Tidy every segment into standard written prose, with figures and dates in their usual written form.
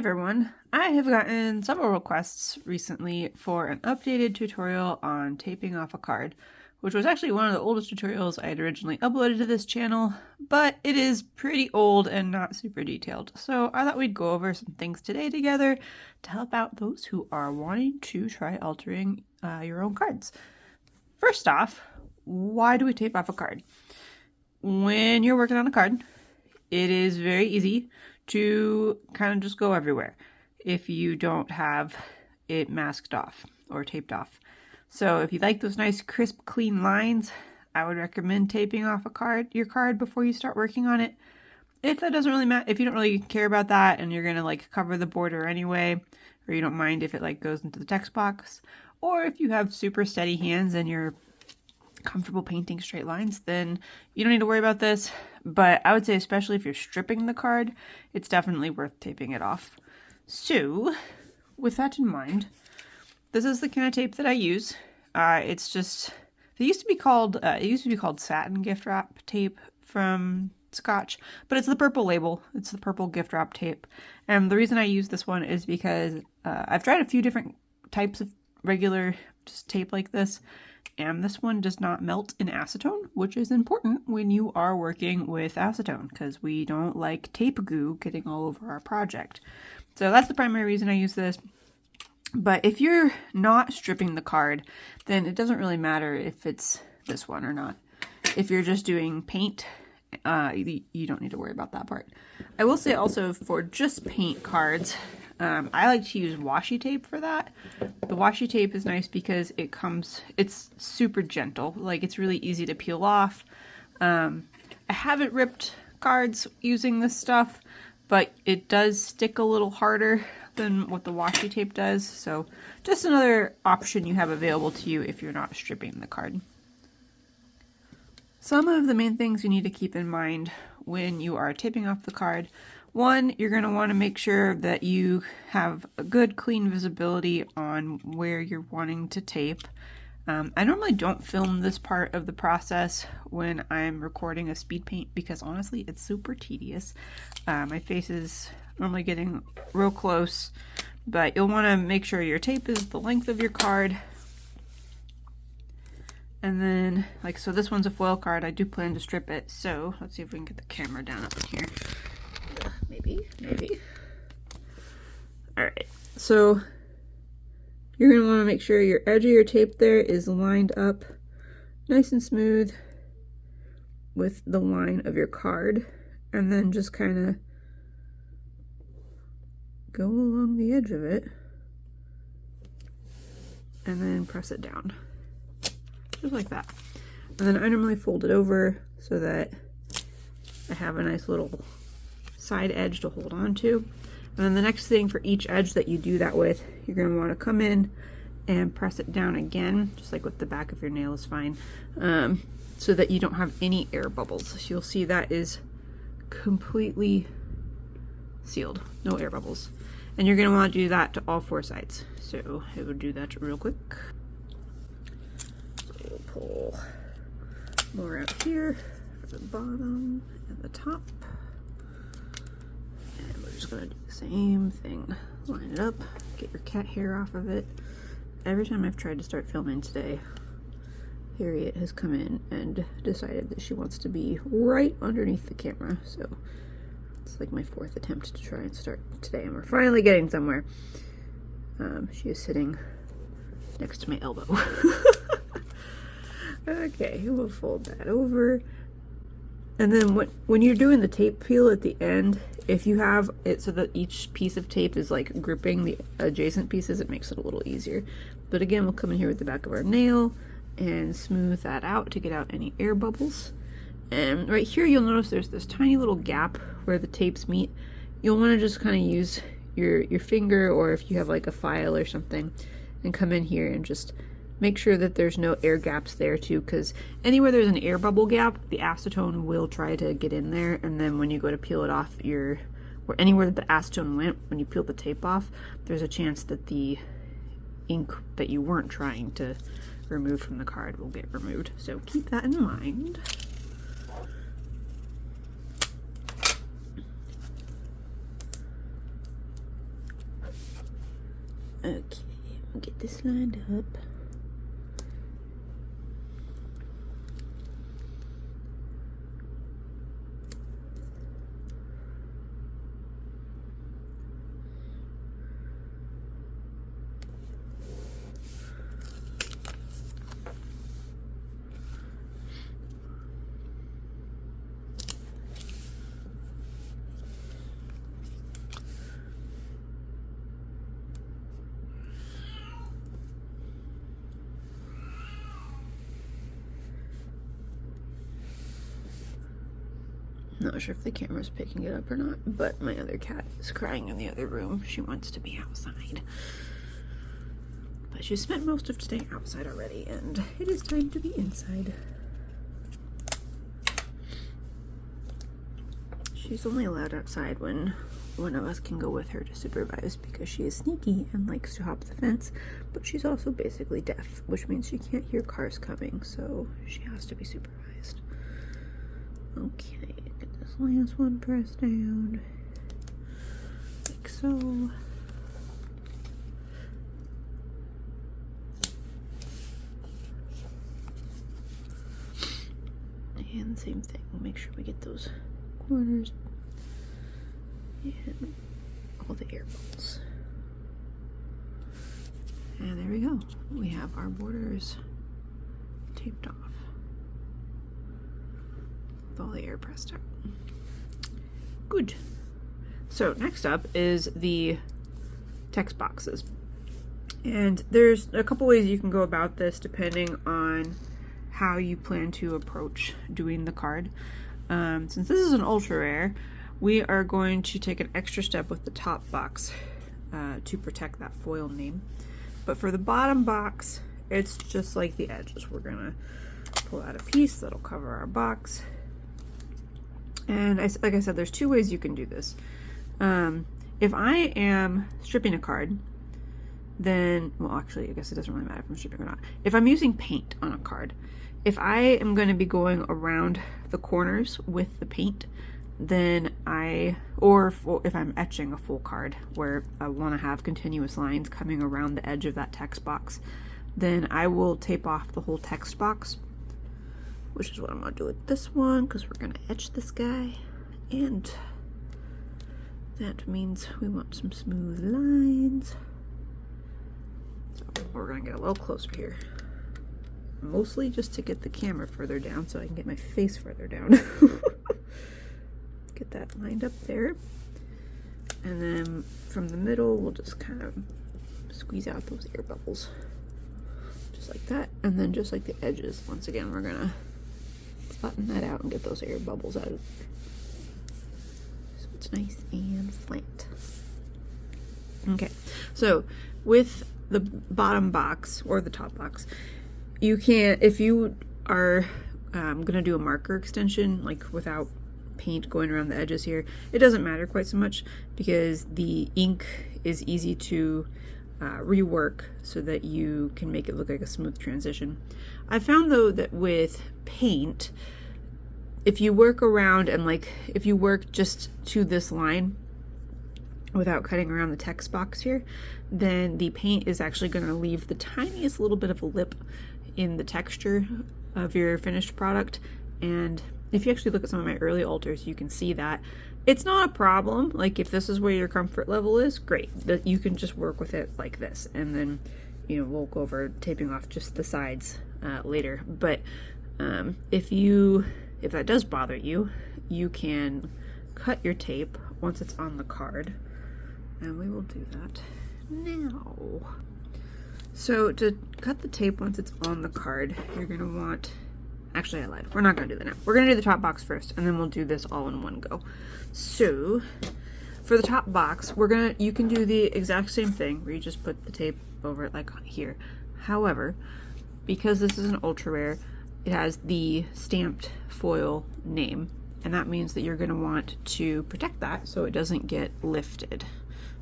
everyone, I have gotten several requests recently for an updated tutorial on taping off a card, which was actually one of the oldest tutorials I had originally uploaded to this channel, but it is pretty old and not super detailed. So I thought we'd go over some things today together to help out those who are wanting to try altering your own cards. First off, why do we tape off a card? When you're working on a card, it is very easy to kind of just go everywhere if you don't have it masked off or taped off. So if you like those nice crisp clean lines, I would recommend taping off your card before you start working on it. If that doesn't really matter, if you don't really care about that and you're gonna like cover the border anyway, or you don't mind if it like goes into the text box, or if you have super steady hands and you're comfortable painting straight lines, then you don't need to worry about this. But I would say, especially if you're stripping the card, it's definitely worth taping it off. So with that in mind, this is the kind of tape that I use. It's just, it used to be called satin gift wrap tape from Scotch, but it's the purple label. It's the purple gift wrap tape. And the reason I use this one is because I've tried a few different types of regular just tape like this, and this one does not melt in acetone, which is important when you are working with acetone because we don't like tape goo getting all over our project. So that's the primary reason I use this. But if you're not stripping the card, then it doesn't really matter if it's this one or not. If you're just doing paint, you don't need to worry about that part. I will say also for just paint cards, I like to use washi tape for that. The washi tape is nice because it's super gentle. Like, it's really easy to peel off. I haven't ripped cards using this stuff, but it does stick a little harder than what the washi tape does. So just another option you have available to you if you're not stripping the card. Some of the main things you need to keep in mind when you are taping off the card. One, you're going to want to make sure that you have a good clean visibility on where you're wanting to tape. I normally don't film this part of the process when I'm recording a speed paint because honestly it's super tedious. My face is normally getting real close, but you'll want to make sure your tape is the length of your card. And then, so this one's a foil card. I do plan to strip it, so let's see if we can get the camera down up in here. Maybe. Alright, so you're going to want to make sure your edge of your tape there is lined up nice and smooth with the line of your card, and then just kind of go along the edge of it and then press it down. Just like that. And then I normally fold it over so that I have a nice little side edge to hold on to. And then the next thing for each edge that you do that with, you're going to want to come in and press it down again, just like with the back of your nail is fine, so that you don't have any air bubbles. So you'll see that is completely sealed, no air bubbles. And you're going to want to do that to all four sides. So I will do that real quick. So we'll pull more out here for the bottom and the top. And we're just going to do the same thing. Line it up, get your cat hair off of it. Every time I've tried to start filming today, Harriet has come in and decided that she wants to be right underneath the camera. So it's like my fourth attempt to try and start today, and we're finally getting somewhere. She is sitting next to my elbow. Okay, we'll fold that over. And then when you're doing the tape peel at the end, if you have it so that each piece of tape is like gripping the adjacent pieces, it makes it a little easier. But again, we'll come in here with the back of our nail and smooth that out to get out any air bubbles. And right here, you'll notice there's this tiny little gap where the tapes meet. You'll want to just kind of use your finger, or if you have like a file or something, and come in here and just make sure that there's no air gaps there too, because anywhere there's an air bubble gap, the acetone will try to get in there, and then when you go to peel it off or anywhere that the acetone went, when you peel the tape off, there's a chance that the ink that you weren't trying to remove from the card will get removed. So keep that in mind. Okay, we'll get this lined up. Not sure if the camera's picking it up or not, but my other cat is crying in the other room. She wants to be outside. But she spent most of today outside already, and it is time to be inside. She's only allowed outside when one of us can go with her to supervise because she is sneaky and likes to hop the fence, but she's also basically deaf, which means she can't hear cars coming, so she has to be supervised. Okay, get this last one pressed down, like so. And same thing, make sure we get those corners and all the air bubbles. And there we go. We have our borders taped off with all the air pressed out. Good. So next up is the text boxes. And there's a couple ways you can go about this depending on how you plan to approach doing the card. Since this is an ultra rare, we are going to take an extra step with the top box to protect that foil name. But for the bottom box, it's just like the edges. We're gonna pull out a piece that'll cover our box. And like I said, there's two ways you can do this. If I am stripping a card, then, well, actually, I guess it doesn't really matter if I'm stripping or not. If I'm using paint on a card, if I am going to be going around the corners with the paint, then or if I'm etching a full card where I want to have continuous lines coming around the edge of that text box, then I will tape off the whole text box, which is what I'm going to do with this one, because we're going to etch this guy, and that means we want some smooth lines. So we're going to get a little closer here. Mostly just to get the camera further down so I can get my face further down. Get that lined up there. And then from the middle, we'll just kind of squeeze out those air bubbles. Just like that. And then just like the edges, once again, we're gonna flatten that out and get those air bubbles out. So it's nice and flat. Okay, so with the bottom box or the top box, you can, if you are gonna do a marker extension, like without paint going around the edges here, it doesn't matter quite so much because the ink is easy to rework so that you can make it look like a smooth transition. I found though that with paint, if you work around and if you work just to this line without cutting around the text box here, then the paint is actually going to leave the tiniest little bit of a lip in the texture of your finished product. And if you actually look at some of my early altars, you can see that it's not a problem. Like if this is where your comfort level is, great, that you can just work with it like this, and then we'll go over taping off just the sides later. But if that does bother you, you can cut your tape once it's on the card, and we will do that now. So to cut the tape once it's on the card, you're gonna want, actually I lied, we're not gonna do that now. We're gonna do the top box first, and then we'll do this all in one go. So for the top box, you can do the exact same thing where you just put the tape over it like here. However, because this is an ultra rare, it has the stamped foil name, and that means that you're gonna want to protect that so it doesn't get lifted.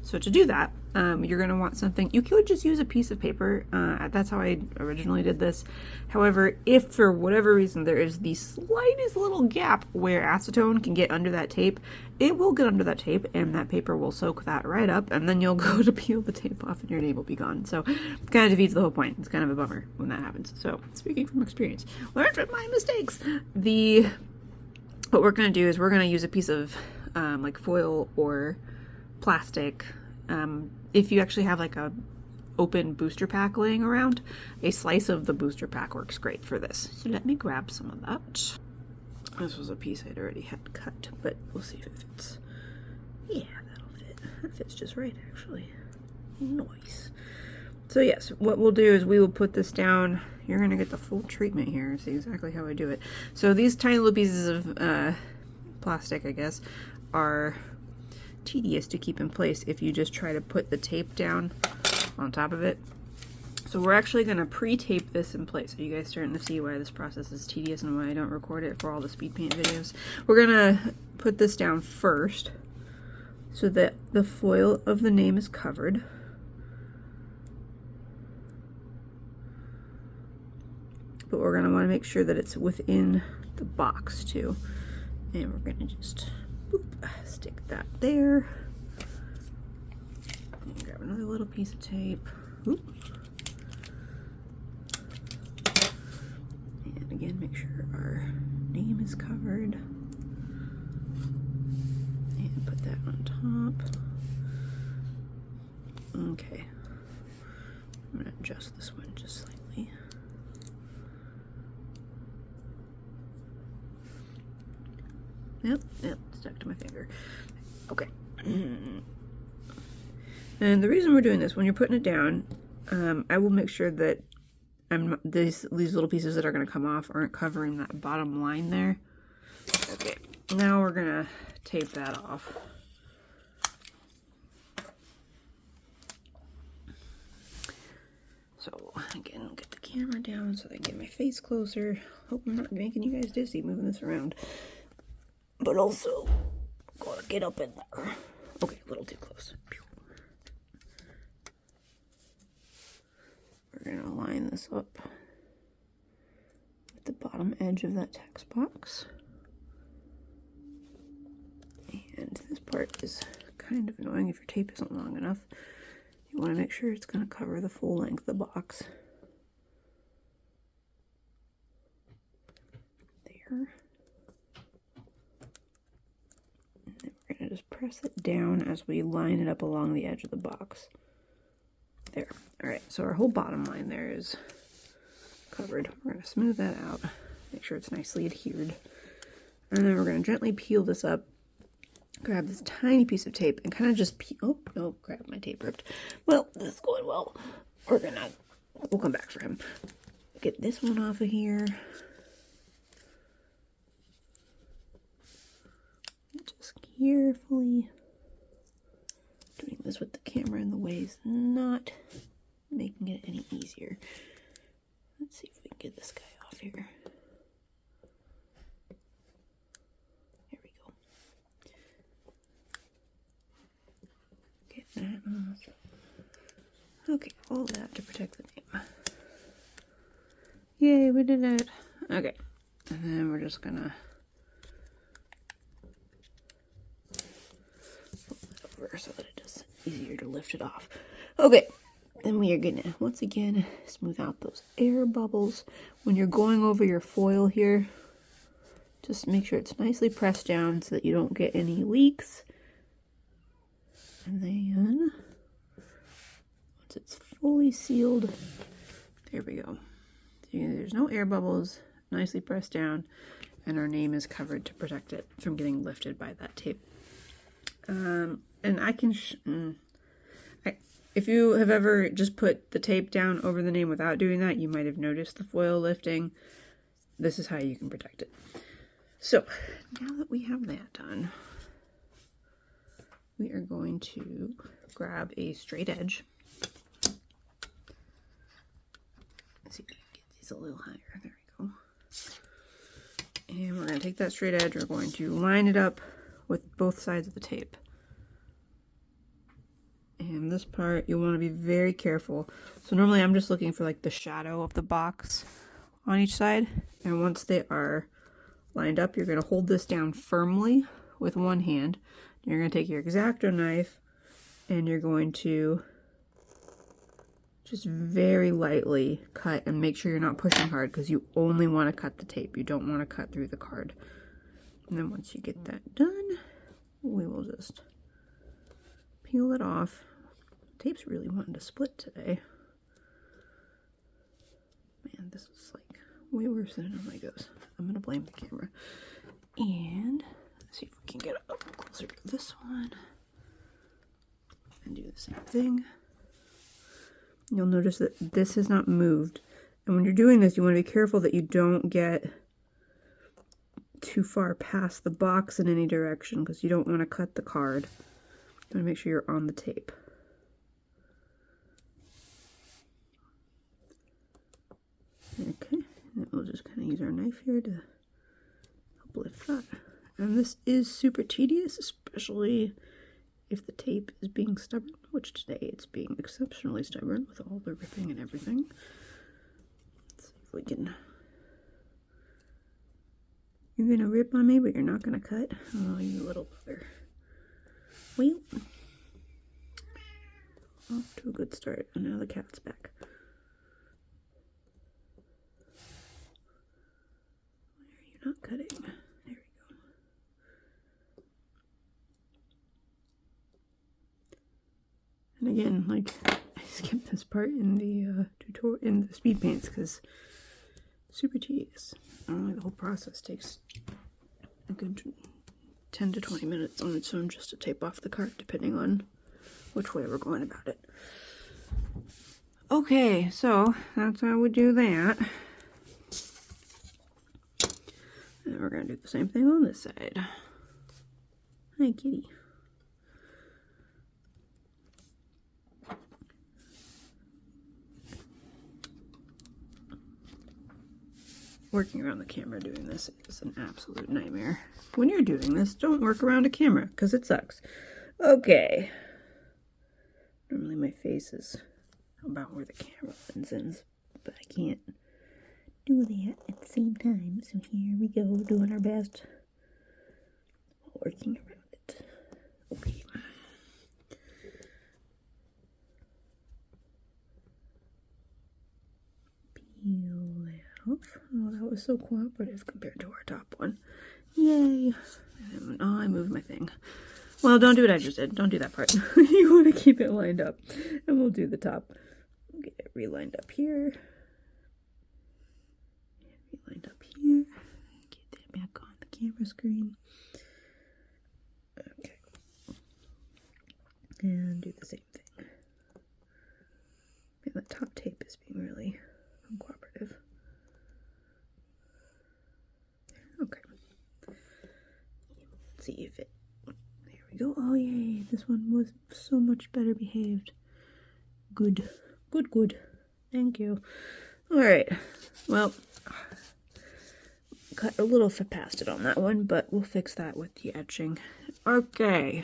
So to do that, you're going to want something. You could just use a piece of paper. That's how I originally did this. However, if for whatever reason there is the slightest little gap where acetone can get under that tape, it will get under that tape and that paper will soak that right up, and then you'll go to peel the tape off and your name will be gone. So it kind of defeats the whole point. It's kind of a bummer when that happens. So speaking from experience, learn from my mistakes. What we're going to do is we're going to use a piece of like foil or plastic. If you actually have like a open booster pack laying around, a slice of the booster pack works great for this. So let me grab some of that. This was a piece I'd already had cut, but we'll see if it fits. Yeah, that'll fit. That fits just right, actually. Nice. So yes, what we'll do is we will put this down. You're going to get the full treatment here. See exactly how I do it. So these tiny little pieces of plastic, I guess, are tedious to keep in place if you just try to put the tape down on top of it. So we're actually going to pre-tape this in place. Are you guys starting to see why this process is tedious and why I don't record it for all the speed paint videos? We're going to put this down first so that the foil of the name is covered. But we're going to want to make sure that it's within the box too. And we're going to just boop, stick that there. And grab another little piece of tape. Oop. And again, make sure our name is covered. And put that on top. Okay. I'm going to adjust this one just slightly. Yep, stuck to my finger. Okay. And the reason we're doing this, when you're putting it down, I will make sure that these little pieces that are going to come off aren't covering that bottom line there. Okay, now we're going to tape that off. So again, get the camera down so I can get my face closer. Hope I'm not making you guys dizzy moving this around. But also, gotta get up in there. Okay, a little too close. We're gonna line this up with the bottom edge of that text box. And this part is kind of annoying if your tape isn't long enough. You want to make sure it's gonna cover the full length of the box. There. Just press it down as we line it up along the edge of the box. There. Alright, so our whole bottom line there is covered. We're going to smooth that out, make sure it's nicely adhered. And then we're going to gently peel this up, grab this tiny piece of tape, and kind of just peel. Oh, no, grab my tape ripped. Well, this is going well. We'll come back for him. Get this one off of here. Just carefully doing this with the camera in the way is not making it any easier. Let's see if we can get this guy off here. There we go. Get that off. Okay, all that to protect the name. Yay, we did it. Okay, and then we're just gonna so that it is easier to lift it off. Okay, then we are gonna once again smooth out those air bubbles. When you're going over your foil here, just make sure it's nicely pressed down so that you don't get any leaks. And then once it's fully sealed, there we go. There's no air bubbles, nicely pressed down, and our name is covered to protect it from getting lifted by that tape. And I can, if you have ever just put the tape down over the name without doing that, you might have noticed the foil lifting. This is how you can protect it. So, now that we have that done, we are going to grab a straight edge. Let's see if we can get these a little higher. There we go. And we're going to take that straight edge, we're going to line it up with both sides of the tape. And this part, you'll want to be very careful. So normally I'm just looking for like the shadow of the box on each side. And once they are lined up, you're going to hold this down firmly with one hand. You're going to take your X-Acto knife and you're going to just very lightly cut, and make sure you're not pushing hard because you only want to cut the tape. You don't want to cut through the card. And then once you get that done, we will just peel it off. Tape's really wanting to split today. Man, this is like way worse than it normally goes. I'm gonna blame the camera. And let's see if we can get up closer to this one and do the same thing. You'll notice that this has not moved. And when you're doing this, you want to be careful that you don't get too far past the box in any direction, because you don't want to cut the card. You want to make sure you're on the tape. Okay, and then we'll just kind of use our knife here to help lift that. And this is super tedious, especially if the tape is being stubborn, which today it's being exceptionally stubborn with all the ripping and everything. Let's see if we can... You're gonna rip on me, but you're not gonna cut? Oh, you little bugger. Well, off to a good start, and now the cat's back. Why are you not cutting? There we go. And again, like, I skipped this part in the tutorial, in the speed paints, because super tedious. Normally the whole process takes a good 10 to 20 minutes on its own just to tape off the card, depending on which way we're going about it. Okay, so that's how we do that. And we're going to do the same thing on this side. Hi, kitty. Working around the camera doing this is an absolute nightmare. When you're doing this, don't work around a camera, because it sucks. Okay. Normally my face is about where the camera lens ends, but I can't do that at the same time. So here we go, doing our best while working around it. Okay. Peel that off. Oh, that was so cooperative compared to our top one. Yay. Oh, I moved my thing. Well, don't do what I just did. Don't do that part. You want to keep it lined up. And we'll do the top. We'll get it relined up here. Relined up here. Get that back on the camera screen. Okay. And do the same thing. And the top tape is being really uncooperative. Okay. Let's see if it... There we go. Oh, yay. This one was so much better behaved. Good. Good, good. Thank you. Alright. Well, cut a little past it on that one, but we'll fix that with the etching. Okay.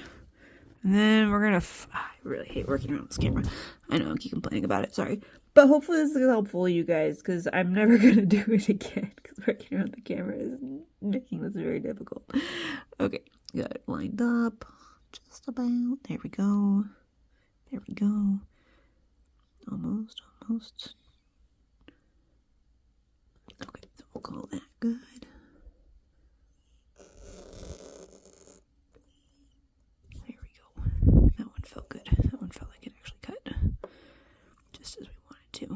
And then we're gonna... I really hate working around this camera. I know, I keep complaining about it. Sorry. But hopefully this is helpful, you guys, because I'm never gonna do it again, because working around the camera is making this very difficult. Okay. Got it lined up. Just about. There we go. There we go. Almost, almost. Okay, so we'll call that good. There we go. That one felt good. That one felt like it actually cut just as we wanted to.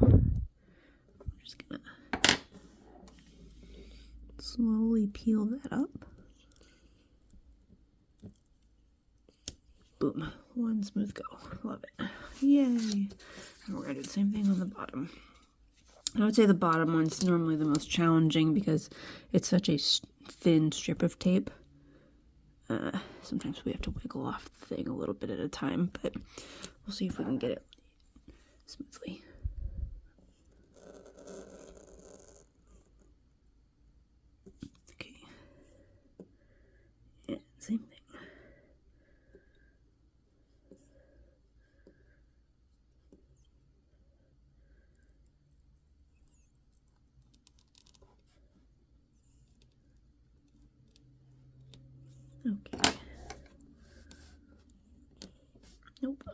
I'm just gonna slowly peel that up. Boom. One smooth go. Love it. Yay. And we're going to do the same thing on the bottom. I would say the bottom one's normally the most challenging because it's such a thin strip of tape. Sometimes we have to wiggle off the thing a little bit at a time, but we'll see if we can get it smoothly. Okay. And same thing.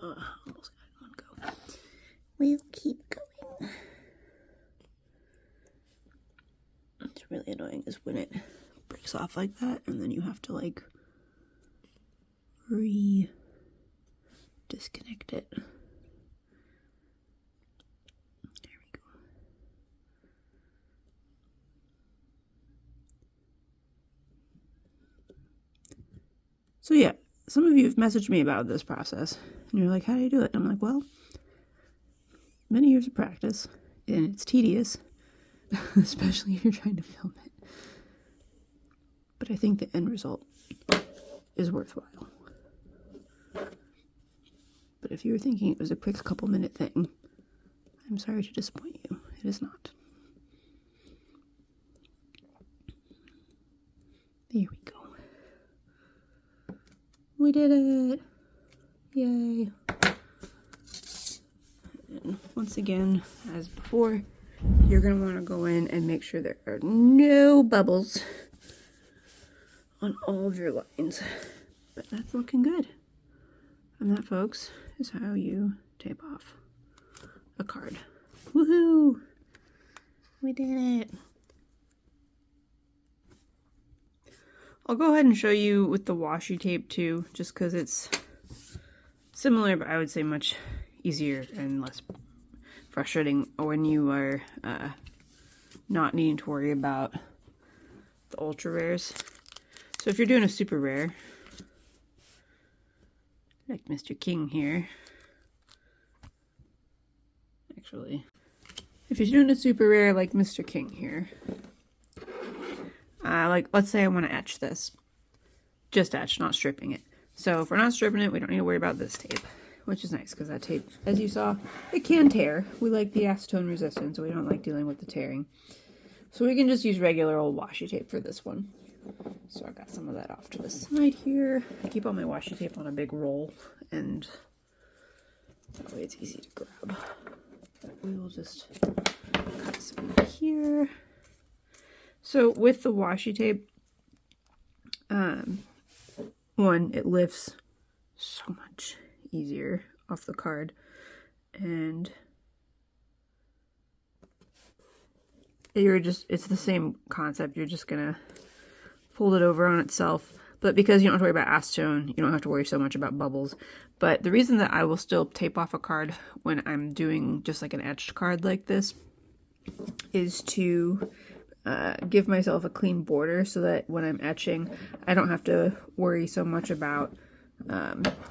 Almost got it in one go. We'll keep going. It's really annoying is when it breaks off like that and then you have to like disconnect it. There we go. So yeah, some of you have messaged me about this process and you're like, how do you do it? And I'm like, well, many years of practice and it's tedious, especially if you're trying to film it. But I think the end result is worthwhile. But if you were thinking it was a quick couple minute thing, I'm sorry to disappoint you. It is not. There we go. We did it! Yay! And once again, as before, you're going to want to go in and make sure there are no bubbles on all of your lines. But that's looking good. And that, folks, is how you tape off a card. Woohoo! We did it! I'll go ahead and show you with the washi tape too, just because it's similar, but I would say much easier and less frustrating when you are not needing to worry about the ultra rares. So if you're doing a super rare, like Mr. King here, actually, if you're doing a super rare like Mr. King here, like let's say I want to etch this, just etch, not stripping it. So if we're not stripping it, we don't need to worry about this tape, which is nice because that tape, as you saw, it can tear. We like the acetone resistance, so we don't like dealing with the tearing. So we can just use regular old washi tape for this one. So I got some of that off to the side here. I keep all my washi tape on a big roll, and that way it's easy to grab. But we will just cut some here. So with the washi tape, one, it lifts so much easier off the card, and it's the same concept. You're just gonna fold it over on itself, but because you don't have to worry about acetone, you don't have to worry so much about bubbles. But the reason that I will still tape off a card when I'm doing just like an etched card like this is to give myself a clean border so that when I'm etching, I don't have to worry so much about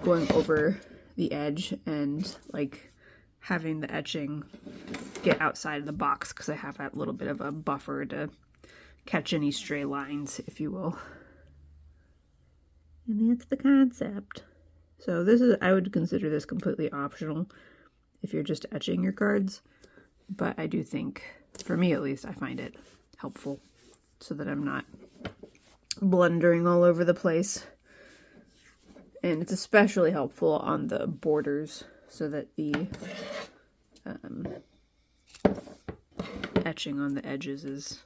going over the edge and like having the etching get outside of the box, because I have that little bit of a buffer to catch any stray lines, if you will. And that's the concept. So this is, I would consider this completely optional if you're just etching your cards, but I do think, for me at least, I find it helpful so that I'm not blundering all over the place. And it's especially helpful on the borders so that the etching on the edges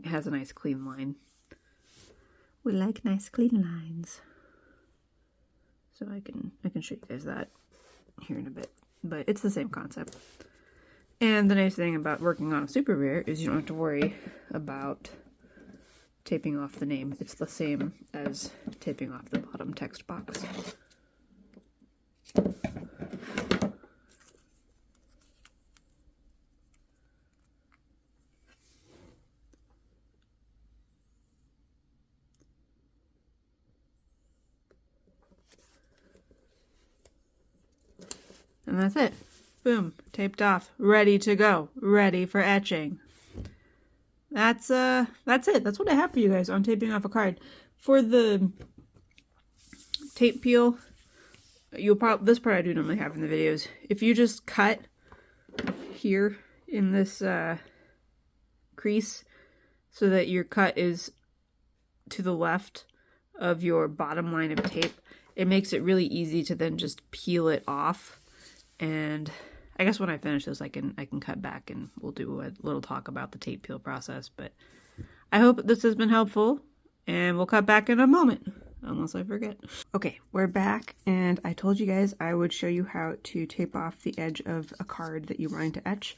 has a nice clean line. We like nice clean lines. So I can show you guys that here in a bit, but it's the same concept. And the nice thing about working on a super rare is you don't have to worry about taping off the name. It's the same as taping off the bottom text box. And that's it. Boom, taped off, ready to go, ready for etching. That's it. That's what I have for you guys on taping off a card. For the tape peel, this part I do normally have in the videos. If you just cut here in this crease so that your cut is to the left of your bottom line of tape, it makes it really easy to then just peel it off. And I guess when I finish this, I can cut back and we'll do a little talk about the tape peel process. But I hope this has been helpful, and we'll cut back in a moment. unless I forget. Okay, we're back, and I told you guys I would show you how to tape off the edge of a card that you're wanting to etch.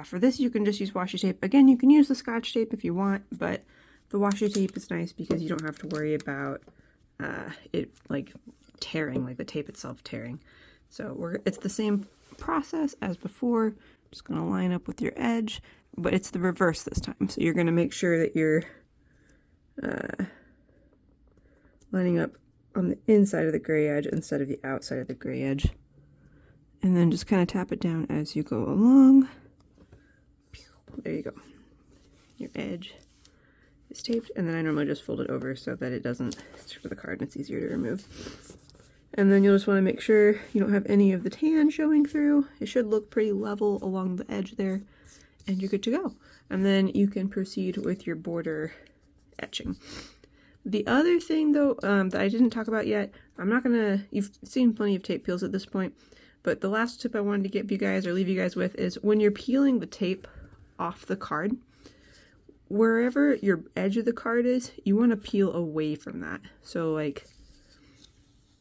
For this, you can just use washi tape. Again, you can use the Scotch tape if you want, but the washi tape is nice because you don't have to worry about it like tearing, like the tape itself tearing. So it's the same process as before. Just gonna line up with your edge, but it's the reverse this time. So you're gonna make sure that you're lining up on the inside of the gray edge instead of the outside of the gray edge. And then just kind of tap it down as you go along. There you go. Your edge is taped, and then I normally just fold it over so that it doesn't stick to the card and it's easier to remove. And then you'll just want to make sure you don't have any of the tan showing through. It should look pretty level along the edge there, and you're good to go. And then you can proceed with your border etching. The other thing though that I didn't talk about yet, you've seen plenty of tape peels at this point, but the last tip I wanted to give you guys or leave you guys with is when you're peeling the tape off the card, wherever your edge of the card is, you want to peel away from that. So like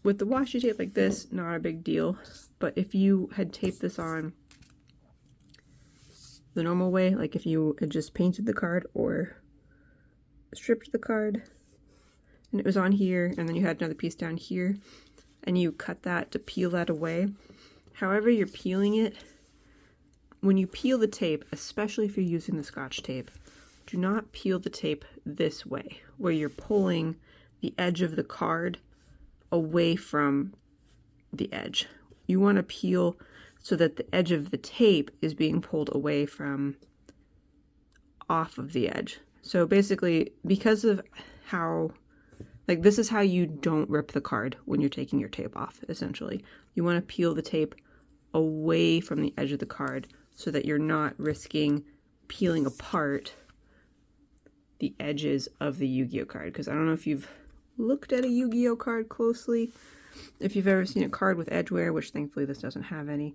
with the washi tape like this, not a big deal, but if you had taped this on the normal way, like if you had just painted the card or stripped the card and it was on here and then you had another piece down here and you cut that to peel that away, however you're peeling it, when you peel the tape, especially if you're using the Scotch tape, do not peel the tape this way, where you're pulling the edge of the card away from the edge. You want to peel so that the edge of the tape is being pulled away from off of the edge. So basically, because of how, like this is how you don't rip the card when you're taking your tape off, essentially. You want to peel the tape away from the edge of the card so that you're not risking peeling apart the edges of the Yu-Gi-Oh card. Because I don't know if you've looked at a Yu-Gi-Oh card closely, if you've ever seen a card with edge wear, which thankfully this doesn't have any,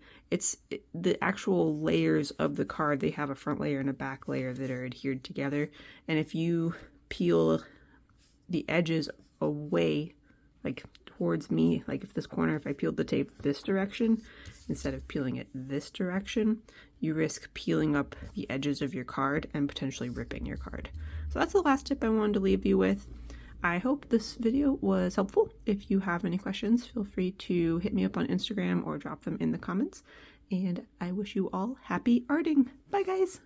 the actual layers of the card, they have a front layer and a back layer that are adhered together. And if you peel the edges away, like towards me, like if I peeled the tape this direction instead of peeling it this direction, you risk peeling up the edges of your card and potentially ripping your card. So that's the last tip I wanted to leave you with. I hope this video was helpful. If you have any questions, feel free to hit me up on Instagram or drop them in the comments. And I wish you all happy arting. Bye guys!